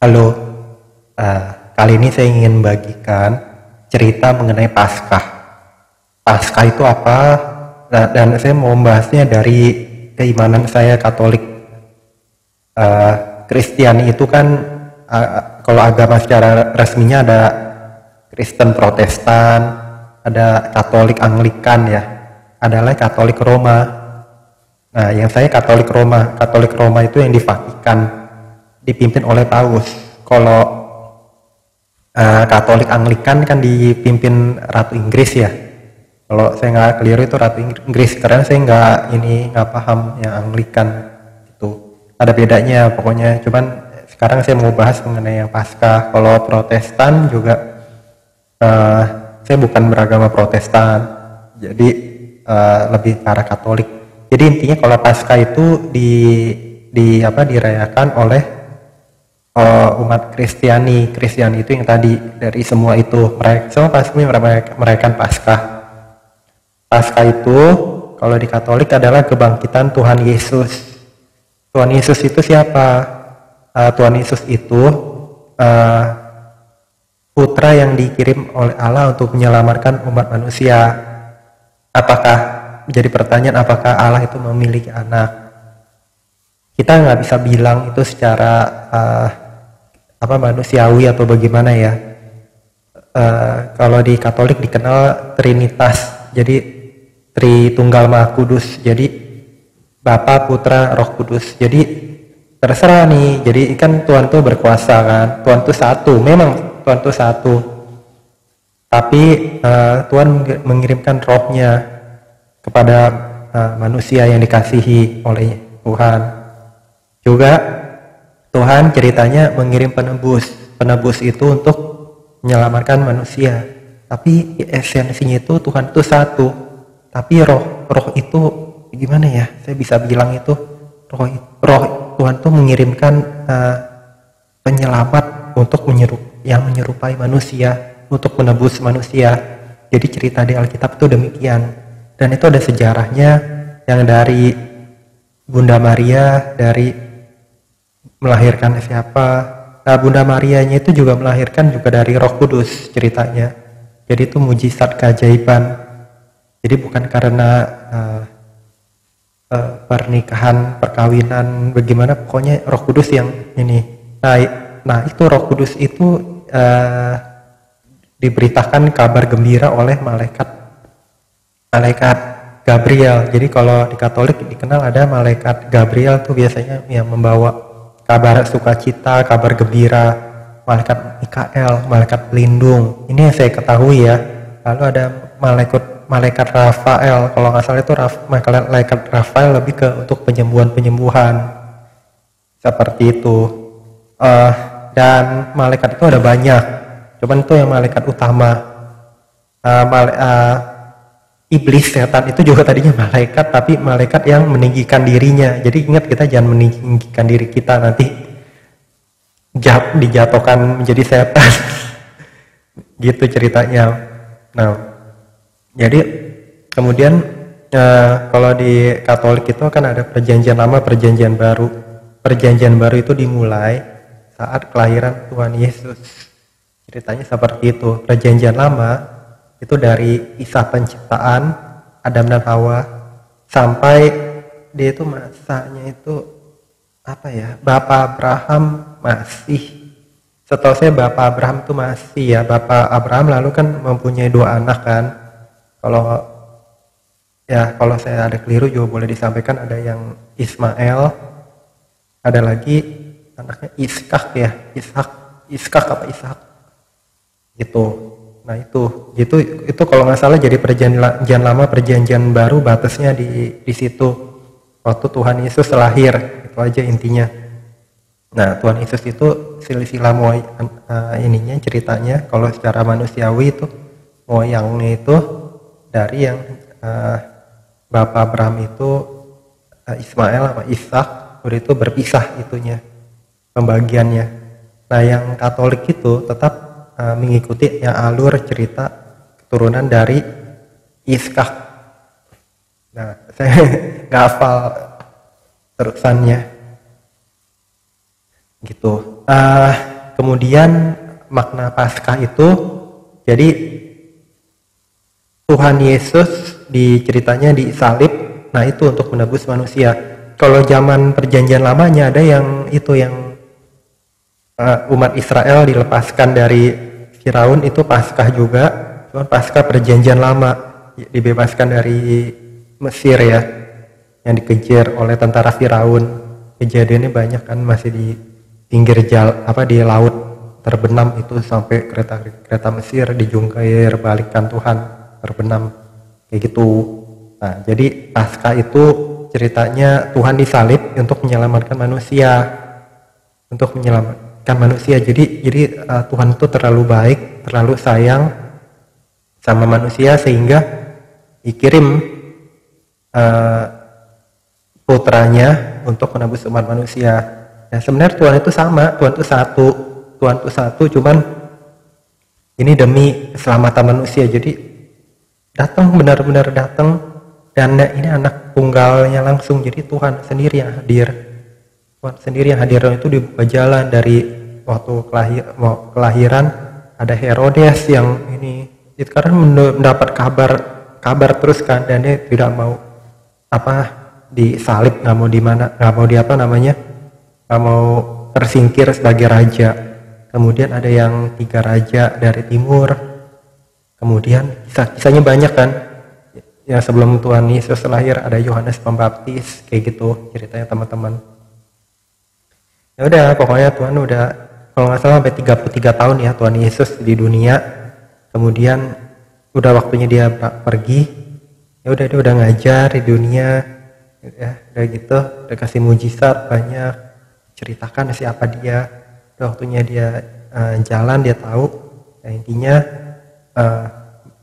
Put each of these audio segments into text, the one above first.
Halo, eh, kali ini saya ingin bagikan cerita mengenai Paskah. Paskah itu apa? Nah, dan saya mau membahasnya dari keimanan saya Katolik. Eh, Kristiani itu kan, kalau agama secara resminya ada Kristen Protestan, ada Katolik Anglikan ya, ada lagi Katolik Roma. Nah, yang saya Katolik Roma. Katolik Roma itu yang di Vatikan, dipimpin oleh Paus. Kalau Katolik Anglikan kan dipimpin Ratu Inggris ya. Kalau saya nggak keliru itu Ratu Inggris, karena saya nggak paham yang Anglikan itu. Ada bedanya pokoknya. Cuman sekarang saya mau bahas mengenai yang Paskah. Kalau Protestan juga, eh, saya bukan beragama Protestan, jadi lebih ke arah Katolik. Jadi intinya kalau Paskah itu dirayakan oleh umat Kristiani itu yang tadi dari semua itu mereka semua pasti merayakan Paskah. Paskah itu kalau di Katolik adalah kebangkitan Tuhan Yesus. Tuhan Yesus itu siapa? Tuhan Yesus itu uh, putra yang dikirim oleh Allah untuk menyelamatkan umat manusia. Apakah menjadi pertanyaan, apakah Allah itu memiliki anak? Kita nggak bisa bilang itu secara manusiawi atau bagaimana ya. Kalau di Katolik dikenal Trinitas, jadi Tritunggal Maha Kudus, jadi Bapa, Putra, Roh Kudus. Jadi terserah nih, jadi kan Tuhan tuh berkuasa kan, Tuhan tuh satu, memang Tuhan tuh satu, tapi Tuhan mengirimkan rohnya kepada manusia yang dikasihi oleh Tuhan. Juga Tuhan ceritanya mengirim penebus itu untuk menyelamatkan manusia, tapi esensinya itu Tuhan itu satu, tapi roh itu gimana ya, saya bisa bilang itu roh Tuhan tuh mengirimkan penyelamat untuk menyerupai manusia, untuk menebus manusia. Jadi cerita di Alkitab itu demikian, dan itu ada sejarahnya yang dari Bunda Maria, dari melahirkan siapa. Nah, Bunda Marianya itu juga melahirkan juga dari Roh Kudus ceritanya. Jadi itu mujizat keajaiban. Jadi bukan karena pernikahan, perkawinan, bagaimana, pokoknya Roh Kudus yang ini. Nah itu Roh Kudus itu diberitakan kabar gembira oleh malaikat Gabriel. Jadi kalau di Katolik dikenal ada malaikat Gabriel tuh biasanya yang membawa kabar sukacita, kabar gembira. Malaikat Mikael, malaikat pelindung. Ini yang saya ketahui ya. Lalu ada malaikat Rafael. Kalau nggak salah itu malaikat Rafael lebih ke untuk penyembuhan. Seperti itu. Dan malaikat itu ada banyak. Cuman itu yang malaikat utama. Iblis, setan itu juga tadinya malaikat, tapi malaikat yang meninggikan dirinya. Jadi ingat, kita jangan meninggikan diri kita, nanti dijatuhkan menjadi setan. Gitu ceritanya. Nah, jadi kemudian kalau di Katolik itu kan ada perjanjian lama, perjanjian baru. Perjanjian baru itu dimulai saat kelahiran Tuhan Yesus. Ceritanya seperti itu. Perjanjian lama itu dari kisah penciptaan Adam dan Hawa sampai dia itu masanya itu apa ya, Bapak Abraham masih, setahu saya Bapak Abraham itu masih ya, Bapak Abraham lalu kan mempunyai 2 anak kan. Kalau saya ada keliru juga boleh disampaikan, ada yang Ismail, ada lagi anaknya Ishak ya, Ishak gitu. Nah itu kalau nggak salah jadi perjanjian lama, perjanjian baru batasnya di situ waktu Tuhan Yesus lahir. Itu aja intinya. Nah, Tuhan Yesus itu silsilah ininya ceritanya kalau secara manusiawi itu moyangnya itu dari yang Bapak Abraham itu Ismail sama Ishak, udah itu berpisah itunya pembagiannya. Nah, yang Katolik itu tetap mengikuti yang alur cerita keturunan dari Ishak. Nah, saya nggak hafal terusannya gitu. kemudian makna Paskah itu, jadi Tuhan Yesus ceritanya disalib, nah itu untuk menebus manusia. Kalau zaman perjanjian lamanya ada yang itu yang umat Israel dilepaskan dari Firaun, itu Paskah juga, cuman Paskah perjanjian lama, dibebaskan dari Mesir ya, yang dikejar oleh tentara Firaun. Kejadiannya banyak kan, masih di pinggir di laut terbenam itu, sampai kereta Mesir dijungkir balikan Tuhan, terbenam kayak gitu. Nah, jadi Paskah itu ceritanya Tuhan disalib untuk menyelamatkan manusia, Jadi Tuhan itu terlalu baik, terlalu sayang sama manusia sehingga dikirim putranya untuk menebus umat manusia. Ya sebenarnya Tuhan itu sama, Tuhan itu satu, cuman ini demi keselamatan manusia. Jadi benar-benar datang, dan ini anak tunggalnya langsung. Jadi Tuhan sendiri yang hadir. Tuhan sendiri yang hadir itu dibuka jalan dari waktu kelahiran. Ada Herodes yang ini karena mendapat kabar terus kan, dan dia tidak mau disalib, nggak mau tersingkir sebagai raja. Kemudian ada yang 3 raja dari timur. Kemudian kisahnya banyak kan, ya sebelum Tuhan Yesus lahir ada Yohanes Pembaptis, kayak gitu ceritanya teman-teman. Ya udah, pokoknya Tuhan udah, kalau nggak salah sampai 33 tahun ya Tuhan Yesus di dunia. Kemudian udah waktunya dia pergi. Ya udah, dia udah ngajar di dunia. Ya, udah gitu, udah kasih mujizat banyak, ceritakan siapa dia. Udah waktunya dia jalan, dia tahu. Nah, intinya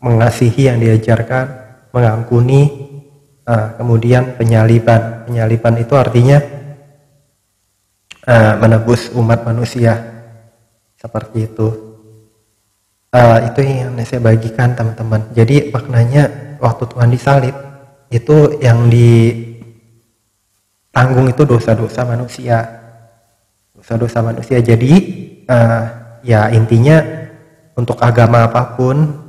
mengasihi yang diajarkan, mengampuni, kemudian penyaliban itu artinya menebus umat manusia, seperti itu. Itu yang saya bagikan teman-teman. Jadi maknanya waktu Tuhan disalib itu yang ditanggung itu dosa-dosa manusia. Jadi ya intinya untuk agama apapun,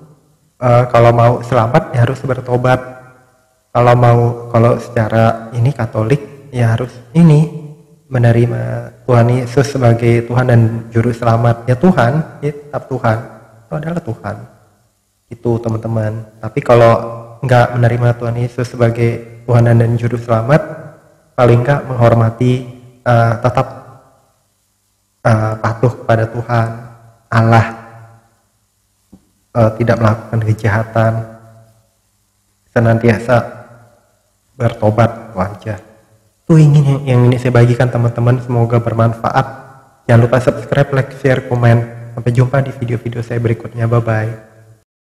kalau mau selamat ya harus bertobat. Kalau secara ini Katolik ya harus menerima Tuhan Yesus sebagai Tuhan dan Juru Selamat. Ya Tuhan, ya tetap Tuhan, itu adalah Tuhan. Itu teman-teman. Tapi kalau nggak menerima Tuhan Yesus sebagai Tuhan dan Juru Selamat, paling nggak menghormati, tetap patuh kepada Tuhan Allah, tidak melakukan kejahatan, senantiasa bertobat, wajah. Itu yang ini saya bagikan teman-teman, semoga bermanfaat. Jangan lupa subscribe, like, share, komen. Sampai jumpa di video-video saya berikutnya. Bye bye.